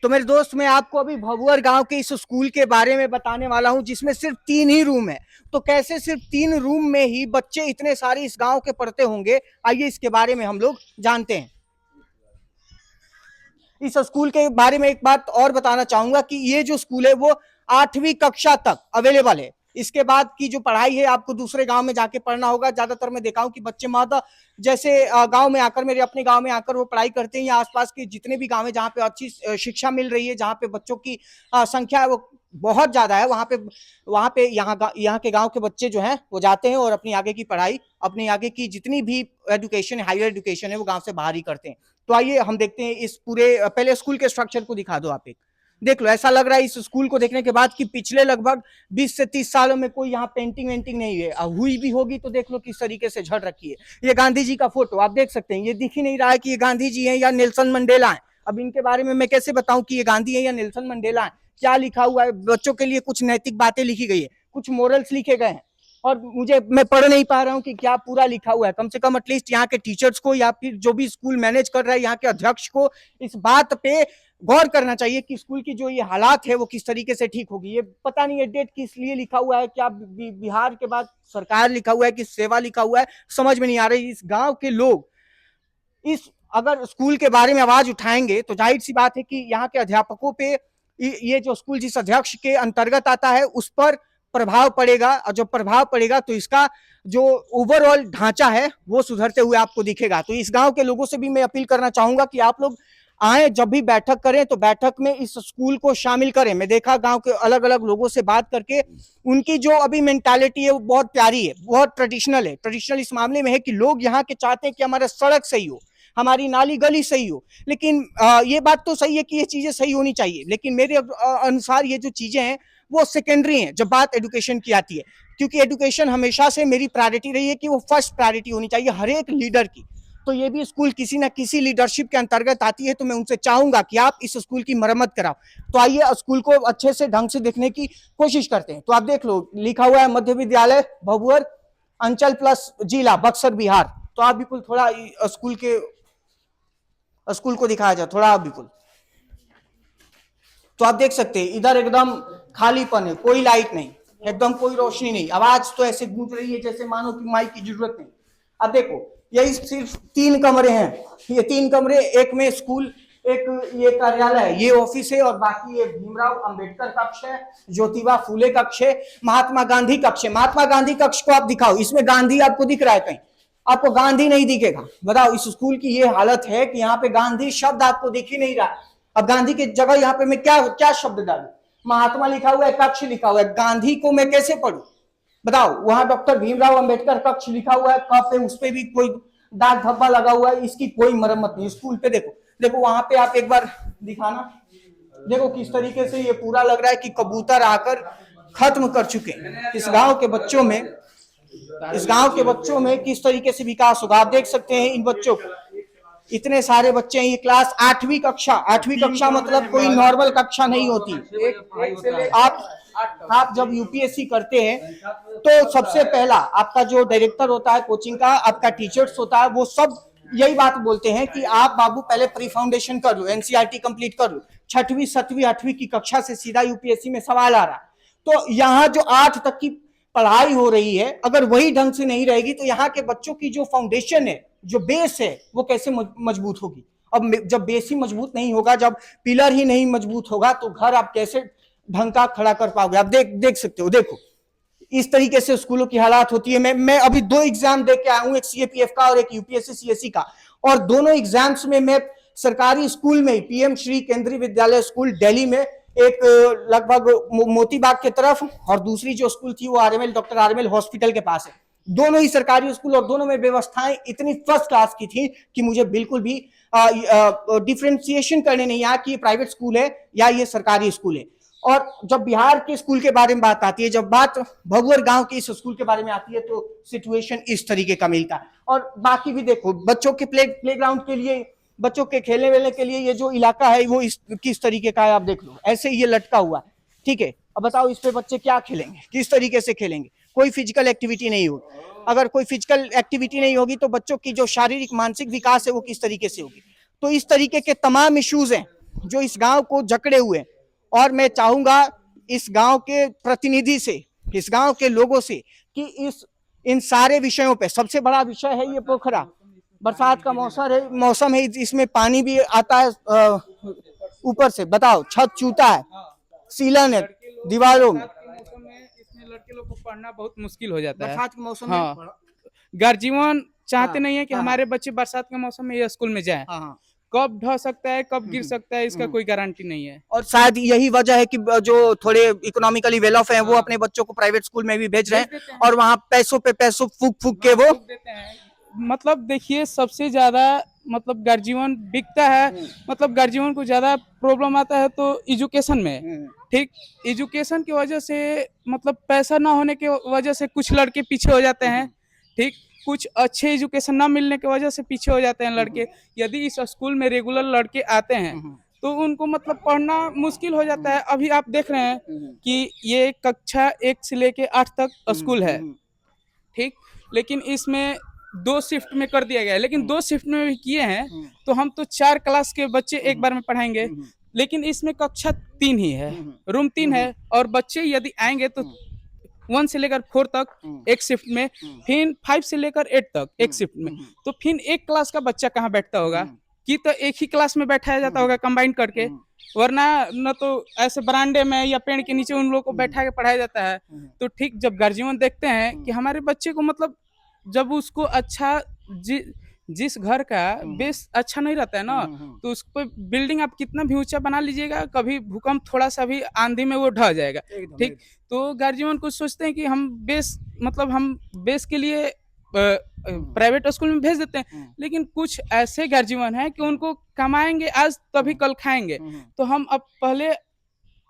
तो मेरे दोस्त, मैं आपको अभी भभुअर गांव के इस स्कूल के बारे में बताने वाला हूं जिसमें सिर्फ 3 ही रूम है। तो कैसे सिर्फ 3 रूम में ही बच्चे इतने सारे इस गांव के पढ़ते होंगे, आइए इसके बारे में हम लोग जानते हैं। इस स्कूल के बारे में एक बात और बताना चाहूंगा कि ये जो स्कूल है वो 8वीं कक्षा तक अवेलेबल है। इसके बाद की जो पढ़ाई है आपको दूसरे गांव में जाके पढ़ना होगा। ज्यादातर मैं देखा हूं कि बच्चे माता जैसे गांव में आकर, मेरे अपने गांव में आकर वो पढ़ाई करते हैं, या आसपास के जितने भी गांव है जहां पे अच्छी शिक्षा मिल रही है, जहां पे बच्चों की संख्या है वो बहुत ज्यादा है, वहां पे यहाँ के गांव के बच्चे जो हैं वो जाते हैं और अपनी आगे की पढ़ाई, अपनी आगे की जितनी भी एजुकेशन, हायर एजुकेशन है, वो गांव से बाहर ही करते हैं। तो आइए हम देखते हैं इस पूरे, पहले स्कूल के स्ट्रक्चर को दिखा दो आप एक। देख लो, ऐसा लग रहा है इस स्कूल को देखने के बाद कि पिछले लगभग 20 से 30 सालों में कोई यहाँ पेंटिंग वेंटिंग नहीं है, हुई भी होगी तो देख लो किस तरीके से झड़ रखी है। ये गांधी जी का फोटो आप देख सकते हैं, ये दिख ही नहीं रहा है कि ये गांधी जी हैं या नेल्सन मंडेला है। अब इनके बारे में मैं कैसे बताऊं कि ये गांधी है या नेल्सन मंडेला है? क्या लिखा हुआ है? बच्चों के लिए कुछ नैतिक बातें लिखी गई है, कुछ मोरल्स लिखे गए हैं, और मैं पढ़ नहीं पा रहा हूँ कि क्या पूरा लिखा हुआ है। कम से कम एटलीस्ट यहाँ के टीचर्स को या फिर जो भी स्कूल मैनेज कर रहा है, यहाँ के अध्यक्ष को इस बात पे गौर करना चाहिए कि स्कूल की जो ये हालात है वो किस तरीके से ठीक होगी। ये पता नहीं है डेट किस लिए लिखा हुआ है, क्या बिहार के बाद सरकार लिखा हुआ है कि सेवा लिखा हुआ है, समझ में नहीं आ रही। इस गांव के लोग इस अगर स्कूल के बारे में आवाज उठाएंगे तो जाहिर सी बात है कि यहाँ के अध्यापकों पे ये जो स्कूल जिस अध्यक्ष के अंतर्गत आता है उस पर प्रभाव पड़ेगा, और जब प्रभाव पड़ेगा तो इसका जो ओवरऑल ढांचा है वो सुधरते हुए आपको दिखेगा। तो इस गांव के लोगों से भी मैं अपील करना चाहूंगा कि आप लोग आए, जब भी बैठक करें तो बैठक में इस स्कूल को शामिल करें। मैं देखा गांव के अलग अलग लोगों से बात करके, उनकी जो अभी मेंटालिटी है वो बहुत प्यारी है, बहुत ट्रेडिशनल है। ट्रेडिशनल इस मामले में है कि लोग यहाँ के चाहते हैं कि हमारा सड़क सही हो, हमारी नाली गली सही हो। लेकिन ये बात तो सही है कि ये चीजें सही होनी चाहिए, लेकिन मेरे अनुसार ये जो चीजें हैं वो सेकेंडरी हैं जब बात एजुकेशन की आती है, क्योंकि एजुकेशन हमेशा से मेरी प्रायोरिटी रही है कि वो फर्स्ट प्रायोरिटी होनी चाहिए हर एक लीडर की। तो ये भी स्कूल किसी ना किसी लीडरशिप के अंतर्गत आती है, तो मैं उनसे चाहूंगा कि आप इस स्कूल की मरम्मत कराओ। तो आइए स्कूल को अच्छे से ढंग से देखने की कोशिश करते हैं। तो आप देख लो, लिखा हुआ है मध्य विद्यालय भभुअर, अंचल प्लस जिला बक्सर बिहार। तो आप बिल्कुल थोड़ा स्कूल को दिखाया जाए थोड़ा, आप बिल्कुल। तो आप देख सकते हैं इधर एकदम खालीपन है, कोई लाइट नहीं, एकदम कोई रोशनी नहीं, आवाज तो ऐसे गूंज रही है जैसे मानो कि माइक की जरूरत नहीं। अब देखो, यही सिर्फ 3 कमरे हैं, ये 3 कमरे, एक में स्कूल, एक ये कार्यालय है, ये ऑफिस है, और बाकी ये भीमराव अंबेडकर कक्ष है, ज्योतिबा फूले कक्ष है, महात्मा गांधी कक्ष है। महात्मा गांधी कक्ष को आप दिखाओ, इसमें गांधी आपको दिख रहा है कहीं? आपको गांधी नहीं दिखेगा। बताओ, इस स्कूल की ये हालत है कि यहाँ पे गांधी शब्द आपको दिख ही नहीं रहा। अब गांधी की जगह यहाँ पे मैं क्या क्या शब्द डालू? महात्मा लिखा हुआ है, कक्ष लिखा हुआ है, गांधी को मैं कैसे पढ़ू? बताओ, वहां डॉक्टर भीमराव अंबेडकर कक्ष लिखा हुआ है, कप है, उस पर भी कोई दाग धब्बा लगा हुआ है, इसकी कोई मरम्मत नहीं। स्कूल पे देखो, देखो वहां पे आप एक बार दिखाना, देखो किस तरीके से ये पूरा लग रहा है कि कबूतर आकर खत्म कर चुके हैं। इस गांव के बच्चों में किस तरीके से विकास होगा आप देख सकते हैं। इन बच्चों को, इतने सारे बच्चे हैं, ये क्लास 8वीं कक्षा मतलब कोई नॉर्मल कक्षा नहीं होती। आप जब यूपीएससी करते हैं तो सबसे पहला आपका जो डायरेक्टर होता है कोचिंग का, आपका टीचर्स होता है, वो सब यही बात बोलते हैं कि आप बाबू पहले प्री फाउंडेशन कर लो, एनसीईआरटी कंप्लीट कर लो, 6वीं 7वीं 8वीं की कक्षा से सीधा यूपीएससी में सवाल आ रहा है। तो यहाँ जो 8 तक की पढ़ाई हो रही है, अगर वही ढंग से नहीं रहेगी तो यहाँ के बच्चों की जो फाउंडेशन है, जो बेस है, वो कैसे मजबूत होगी? अब जब बेस ही मजबूत नहीं होगा, जब पिलर ही नहीं मजबूत होगा, तो घर आप कैसे ढंग का खड़ा कर पाओगे? आप देख सकते हो, देखो इस तरीके से स्कूलों की हालात होती है। मैं अभी 2 एग्जाम दे के आया हूं, एक सीएपीएफ का और एक यूपीएससी सीएससी का, और दोनों एग्जाम्स में मैं सरकारी स्कूल में, पीएम श्री केंद्रीय विद्यालय स्कूल दिल्ली में, एक लगभग मोतीबाग की तरफ, और दूसरी जो स्कूल थी वो आरएमएल, डॉक्टर आरएमएल हॉस्पिटल के पास है। दोनों ही सरकारी स्कूल, और दोनों में व्यवस्थाएं इतनी फर्स्ट क्लास की थी कि मुझे बिल्कुल भी डिफ्रेंसिएशन करने नहीं आया कि ये प्राइवेट स्कूल है या ये सरकारी स्कूल है। और जब बिहार के स्कूल के बारे में बात आती है, जब बात भभुअर गांव के इस स्कूल के बारे में आती है, तो सिचुएशन इस तरीके का मिलता है। और बाकी भी देखो, बच्चों के प्लेग्राउंड के लिए, बच्चों के खेलने वेलने के लिए ये जो इलाका है वो किस तरीके का है आप देख लो, ऐसे ये लटका हुआ है, ठीक है। अब बताओ इस पे बच्चे क्या खेलेंगे, किस तरीके से खेलेंगे? कोई फिजिकल एक्टिविटी नहीं होगी। अगर कोई फिजिकल एक्टिविटी नहीं होगी तो बच्चों की जो शारीरिक मानसिक विकास है वो किस तरीके से होगी? तो इस तरीके के तमाम इश्यूज हैं, जो इस गांव को जकड़े हुए हैं। और मैं चाहूंगा इस गांव के प्रतिनिधि से, इस गांव के लोगों से कि इन सारे विषयों पे सबसे बड़ा विषय है ये पोखरा। बरसात का मौसम है, इसमें पानी भी आता है ऊपर से। बताओ, छत चूता है, सीलन है दीवारों में। इसमें लड़के लोग को पढ़ना बहुत मुश्किल हो जाता है बरसात के मौसम हाँ। में गार्जियन चाहते हाँ, नहीं है कि हाँ, हमारे बच्चे बरसात के मौसम में ये स्कूल में जाएं। हाँ, कब ढह सकता है, कब गिर सकता है, इसका कोई गारंटी नहीं है। और शायद यही वजह है कि जो थोड़े इकोनॉमिकली वेल ऑफ हैं वो अपने बच्चों को प्राइवेट स्कूल में भी भेज रहे हैं और वहाँ पैसों पे पैसों फूक फूक के वो देते हैं। मतलब देखिए, सबसे ज्यादा मतलब गार्जियन बिकता है, मतलब गार्जियन को ज्यादा प्रॉब्लम आता है तो एजुकेशन में। ठीक, एजुकेशन की वजह से मतलब पैसा ना होने की वजह से कुछ लड़के पीछे हो जाते हैं। ठीक, कुछ अच्छे एजुकेशन ना मिलने की वजह से पीछे हो जाते हैं लड़के। यदि इस स्कूल में रेगुलर लड़के आते हैं तो उनको मतलब पढ़ना मुश्किल हो जाता है। अभी आप देख रहे हैं कि ये कक्षा 1 से लेके 8 तक स्कूल है। ठीक, लेकिन इसमें 2 शिफ्ट में कर दिया गया है, लेकिन 2 शिफ्ट में भी किए हैं तो हम तो 4 क्लास के बच्चे एक बार में पढ़ाएंगे, लेकिन इसमें कक्षा 3 ही है, रूम 3 है और बच्चे यदि आएंगे तो 1 से लेकर 4 तक एक शिफ्ट में, फिर 5 से लेकर 8 तक एक शिफ्ट में। तो फिर एक क्लास का बच्चा कहाँ बैठता होगा कि तो एक ही क्लास में बैठाया जाता होगा कंबाइन करके, वरना न तो ऐसे बरांडे में या पेड़ के नीचे उन लोगों को बैठा के पढ़ाया जाता है। तो ठीक, जब गार्जियन देखते हैं कि हमारे बच्चे को मतलब जब उसको अच्छा जिस घर का बेस अच्छा नहीं रहता है ना, तो उस पर बिल्डिंग आप कितना भी ऊंचा बना लीजिएगा, कभी भूकंप थोड़ा सा भी आंधी में वो ढह जाएगा। ठीक, तो गार्जियन को सोचते हैं कि हम बेस के लिए प्राइवेट स्कूल में भेज देते हैं, लेकिन कुछ ऐसे गार्जियन हैं कि उनको कमाएंगे आज तभी कल खाएंगे। तो हम अब पहले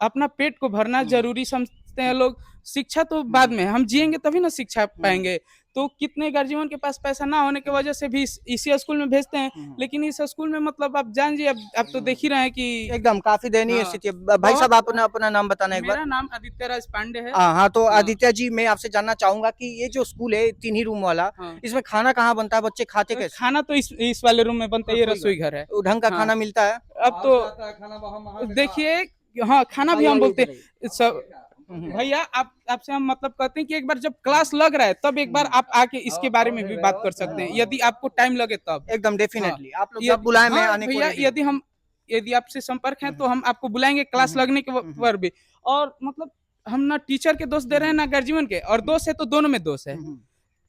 अपना पेट को भरना जरूरी समझते हैं लोग, शिक्षा तो बाद में, हम जिएंगे तभी ना शिक्षा पाएंगे। तो कितने गार्जियन के पास पैसा ना होने की वजह से भी इसी स्कूल में भेजते हैं, लेकिन इस स्कूल में मतलब आप जानिए, अब तो देख ही रहे हैं कि एकदम काफी दयनीय स्थिति है। भाई साहब, आप अपना नाम बताना एक बार। मेरा नाम आदित्य राज पांडे है। हाँ, तो आदित्य जी, मैं आपसे जानना चाहूंगा कि ये जो स्कूल है 3 ही रूम वाला, इसमें खाना कहाँ बनता है, बच्चे खाते कैसे? खाना तो इस वाले रूम में बनता है, ये रसोई घर है। ढंग का खाना मिलता है? अब तो देखिए, हाँ, खाना भी हम बोलते हैं सब भैया, आपसे हम मतलब कहते हैं कि एक बार जब क्लास लग रहा है तब एक बार आप आके इसके बारे में भी बात कर सकते हैं, यदि आपको टाइम लगे तब। एकदम डेफिनेटली आप लोग जब बुलाएं मैं आने को भैया, यदि आपसे संपर्क है तो हम आपको बुलाएंगे क्लास लगने के पर भी। और मतलब हम ना टीचर के दोष दे रहे हैं ना गार्जियन के, और दोष है तो दोनों में दोष है।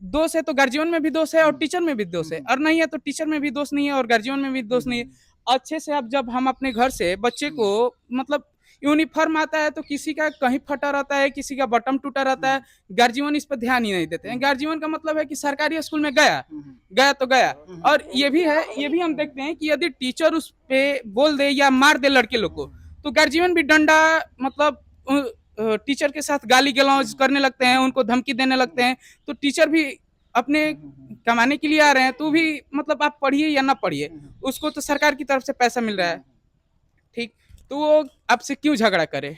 दोष है तो गार्जियन में भी दोष है और टीचर में भी दोष है, और नहीं है तो टीचर में भी दोष नहीं है और गार्जियन में भी दोष नहीं है। अच्छे से अब जब हम अपने घर से बच्चे को मतलब यूनिफॉर्म आता है तो किसी का कहीं फटा रहता है, किसी का बटन टूटा रहता है, गार्जियन इस पर ध्यान ही नहीं देते हैं। गार्जियन का मतलब है कि सरकारी स्कूल में गया तो गया। और ये भी हम देखते हैं कि यदि टीचर उस पे बोल दे या मार दे लड़के लोग को, तो गार्जियन भी डंडा मतलब टीचर के साथ गाली गलौज करने लगते हैं, उनको धमकी देने लगते हैं। तो टीचर भी अपने कमाने के लिए आ रहे हैं, तो भी मतलब आप पढ़िए या ना पढ़िए, उसको तो सरकार की तरफ से पैसा मिल रहा है। ठीक, तो वो आपसे क्यों झगड़ा करे,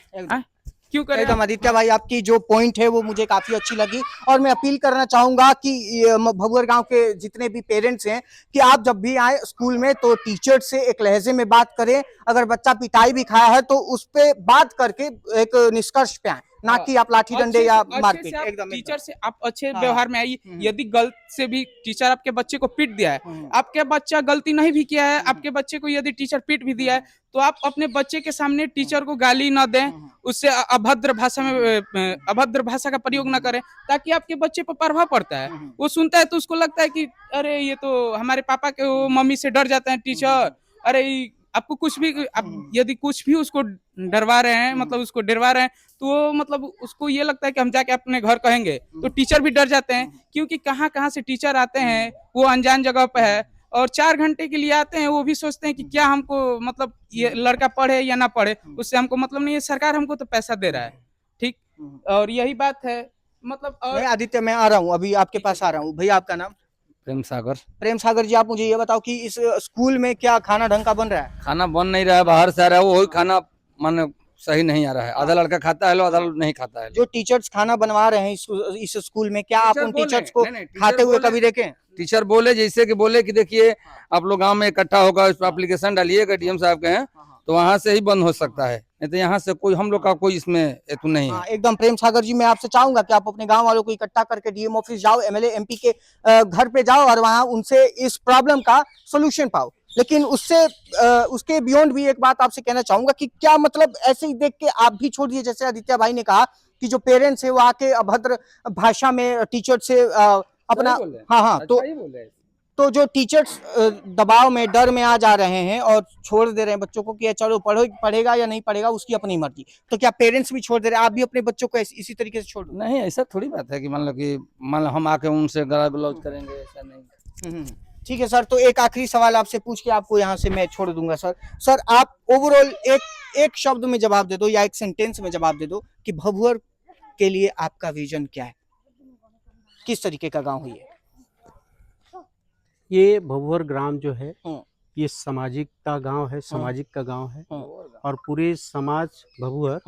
क्यों करे? एकदम आदित्य भाई, आपकी जो पॉइंट है वो मुझे काफी अच्छी लगी, और मैं अपील करना चाहूंगा कि भगुर गांव के जितने भी पेरेंट्स हैं कि आप जब भी आए स्कूल में तो टीचर से एक लहजे में बात करें। अगर बच्चा पिटाई भी खाया है तो उस पे बात करके एक निष्कर्ष पे आए, ना कि आप लाठी डंडे या मारपीट। एकदम टीचर से आप अच्छे व्यवहार में आइए। यदि गलत से भी टीचर आपके बच्चे को पीट दिया है, आपके बच्चा गलती नहीं भी किया है, आपके बच्चे को यदि टीचर पीट भी दिया है, तो आप अपने बच्चे के सामने टीचर को गाली न दें, उससे अभद्र भाषा का प्रयोग न करें, ताकि आपके बच्चे पर प्रभाव पड़ता है। वो सुनता है तो उसको लगता है कि अरे ये तो हमारे पापा के मम्मी से डर जाते हैं टीचर। अरे आपको कुछ भी, आप यदि कुछ भी उसको डरवा रहे हैं, मतलब उसको डरवा रहे हैं, तो वो मतलब उसको ये लगता है कि हम जाके अपने घर कहेंगे, तो टीचर भी डर जाते हैं। क्योंकि कहाँ कहाँ से टीचर आते हैं, वो अनजान जगह पे है और 4 घंटे के लिए आते हैं। वो भी सोचते हैं कि क्या हमको मतलब ये लड़का पढ़े या ना पढ़े, उससे हमको मतलब नहीं है, सरकार हमको तो पैसा दे रहा है। ठीक, और यही बात है मतलब। और आदित्य, मैं आ रहा हूँ, अभी आपके पास आ रहा हूँ। भैया, आपका नाम? प्रेम सागर जी, आप मुझे ये बताओ कि इस स्कूल में क्या खाना ढंग का बन रहा है? खाना बन नहीं रहा है, बाहर से आ रहा है, वही खाना माने सही नहीं आ रहा है। आधा लड़का खाता है, आधा नहीं खाता है। जो टीचर्स खाना बनवा रहे हैं इस स्कूल में, क्या आप उन टीचर्स को खाते हुए कभी देखे? टीचर बोले, जैसे कि बोले कि देखिए आप लोग गांव में इकट्ठा होगा, इस पर एप्लीकेशन डालिएगा, डीएम साहब के हैं, तो वहाँ से ही बंद हो सकता है, नहीं तो यहाँ से कोई हम लोग का कोई इसमें हेतु नहीं है। हाँ, एकदम प्रेम सागर जी, मैं आपसे चाहूंगा कि आप अपने गांव वालों को इकट्ठा करके डीएम ऑफिस जाओ, एमएलए एमपी के घर पे जाओ और वहां उनसे इस प्रॉब्लम का सोल्यूशन पाओ। लेकिन उसके बियॉन्ड भी एक बात आपसे कहना चाहूंगा कि क्या मतलब ऐसे ही देख के आप भी छोड़ दिए, जैसे आदित्य भाई ने कहा कि जो पेरेंट्स है वो आके अभद्र भाषा में टीचर से अपना, हाँ, तो जो टीचर्स दबाव में, डर में आ जा रहे हैं और छोड़ दे रहे हैं बच्चों को कि चलो पढ़ेगा या नहीं पढ़ेगा उसकी अपनी मर्जी, तो क्या पेरेंट्स भी छोड़ दे रहे हैं? आप भी अपने बच्चों को इसी तरीके से छोड़ दो? नहीं, ऐसा थोड़ी बात है कि मान लो हम आके उनसे गाली गलौज करेंगे, ऐसा नहीं। ठीक है सर, तो एक आखिरी सवाल आपसे पूछ के आपको यहाँ से मैं छोड़ दूंगा सर आप ओवरऑल एक शब्द में जवाब दे दो या एक सेंटेंस में जवाब दे दो कि भभुअर के लिए आपका विजन क्या है, किस तरीके का गांव है ये भभुअर ग्राम जो है ये सामाजिकता गांव है, सामाजिक का गांव है और पूरे समाज भभुअर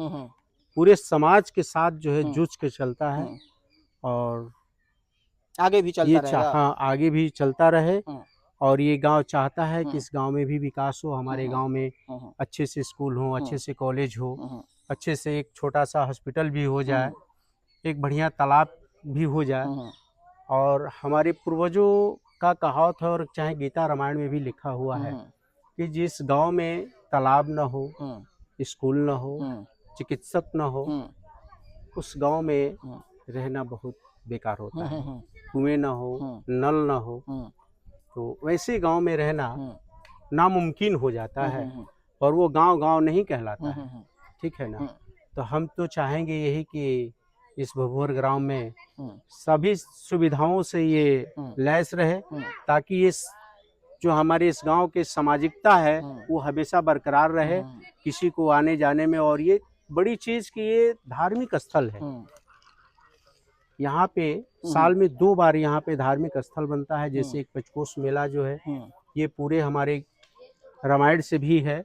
पूरे समाज के साथ जो है जूझ के चलता है और आगे भी चलता रहेगा। हाँ, आगे भी चलता रहे और ये गांव चाहता है कि इस गांव में भी विकास हो, हमारे गांव में अच्छे से स्कूल हो, अच्छे से कॉलेज हो, अच्छे से एक छोटा सा हॉस्पिटल भी हो जाए, एक बढ़िया तालाब भी हो जाए। और हमारे पूर्वजों का कहावत है और चाहे गीता रामायण में भी लिखा हुआ है कि जिस गांव में तालाब न हो, स्कूल न हो, चिकित्सक न हो, उस गांव में रहना बहुत बेकार होता है। कुएं न हो, नल न हो, तो वैसे गांव में रहना नामुमकिन हो जाता है और वो गांव नहीं कहलाता है। ठीक है ना? तो हम तो चाहेंगे यही कि इस भभुअर ग्राम में सभी सुविधाओं से ये लैस रहे ताकि इस जो हमारे इस गांव के सामाजिकता है वो हमेशा बरकरार रहे किसी को आने जाने में। और ये बड़ी चीज कि ये धार्मिक स्थल है। यहाँ पे साल में 2 बार यहाँ पे धार्मिक स्थल बनता है, जैसे एक पंचकोश मेला जो है ये पूरे हमारे रामायण से भी है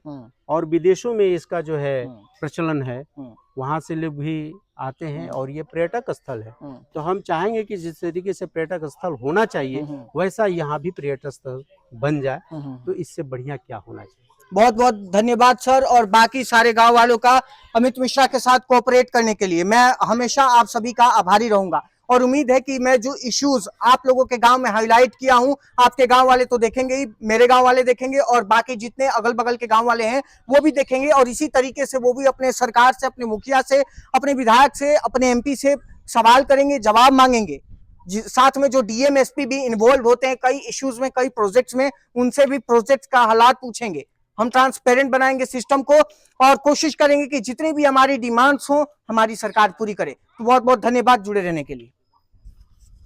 और विदेशों में इसका जो है प्रचलन है, वहाँ से लोग भी आते हैं और ये पर्यटक स्थल है। तो हम चाहेंगे कि जिस तरीके से पर्यटक स्थल होना चाहिए वैसा यहाँ भी पर्यटक स्थल बन जाए, तो इससे बढ़िया क्या होना चाहिए। बहुत बहुत धन्यवाद सर और बाकी सारे गांव वालों का अमित मिश्रा के साथ कोऑपरेट करने के लिए। मैं हमेशा आप सभी का आभारी रहूंगा और उम्मीद है कि मैं जो इश्यूज आप लोगों के गांव में हाईलाइट किया हूं, आपके गांव वाले तो देखेंगे ही, मेरे गांव वाले देखेंगे और बाकी जितने अगल बगल के गांव वाले हैं वो भी देखेंगे और इसी तरीके से वो भी अपने सरकार से, अपने मुखिया से, अपने विधायक से, अपने एमपी से सवाल करेंगे, जवाब मांगेंगे। साथ में जो डीएम एसपी भी इन्वॉल्व होते हैं कई इश्यूज में, कई प्रोजेक्ट्स में, उनसे भी प्रोजेक्ट का हालात पूछेंगे। हम ट्रांसपेरेंट बनाएंगे सिस्टम को और कोशिश करेंगे कि जितनी भी हमारी डिमांड्स हो हमारी सरकार पूरी करे। तो बहुत बहुत धन्यवाद जुड़े रहने के लिए।